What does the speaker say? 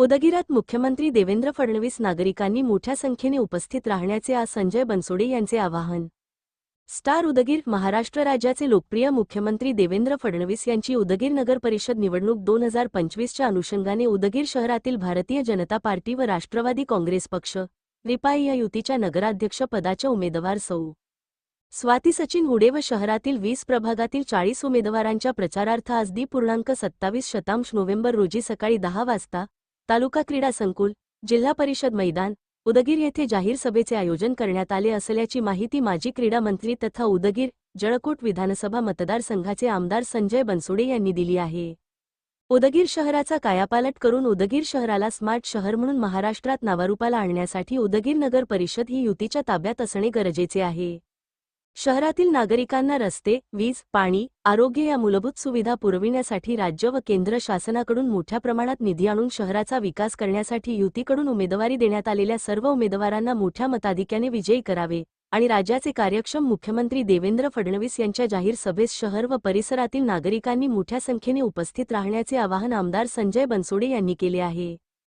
उदगीरात मुख्यमंत्री देवेंद्र फडणवीस नागरिकांनी मोठ्या संख्येने उपस्थित राहण्याचे आज संजय बनसोडे यांचे आवाहन. स्टार उदगीर. महाराष्ट्र राज्याचे लोकप्रिय मुख्यमंत्री देवेंद्र फडणवीस यांची उदगीर नगर परिषद निवडणूक 2025च्या अनुषंगाने उदगीर शहरातील भारतीय जनता पार्टी व राष्ट्रवादी काँग्रेस पक्ष रिपाई या युतीच्या नगराध्यक्ष पदाच्या उमेदवार सौ. स्वाती सचिन हुडे व शहरातील 20 प्रभागातील 40 उमेदवारांच्या प्रचारार्थ आज दि.27 नोव्हेंबर रोजी सकाळी 10 वाजता तालुका क्रीडा संकुल, जिल्हा परिषद मैदान, उदगीर येथे जाहीर सभेचे आयोजन करण्यात आले असल्याची माहिती माजी क्रीडा मंत्री तथा उदगीर, जळकोट विधानसभा मतदारसंघाचे आमदार संजय बनसोडे यांनी दिली आहे. उदगीर शहराचा कायापालट करून उदगीर शहराला स्मार्ट शहर म्हणून महाराष्ट्रात नावारूपाला आणण्यासाठी उदगीर नगर परिषद ही युतीच्या ताब्यात असणे गरजेचे आहे. शहरातील नागरिकांना रस्ते, वीज, पाणी, आरोग्य या मूलभूत सुविधा पुरविण्यासाठी राज्य व केंद्र शासनाकडून मोठ्या प्रमाणात निधी आणून शहराचा विकास करण्यासाठी युतीकडून उमेदवारी देण्यात आलेल्या सर्व उमेदवारांना मोठ्या मताधिक्याने विजयी करावे आणि राज्याचे कार्यक्षम मुख्यमंत्री देवेंद्र फडणवीस यांच्या जाहीर सभेस शहर व परिसरातील नागरिकांनी मोठ्या संख्येने उपस्थित राहण्याचे आवाहन आमदार संजय बनसोडे यांनी केले आहे.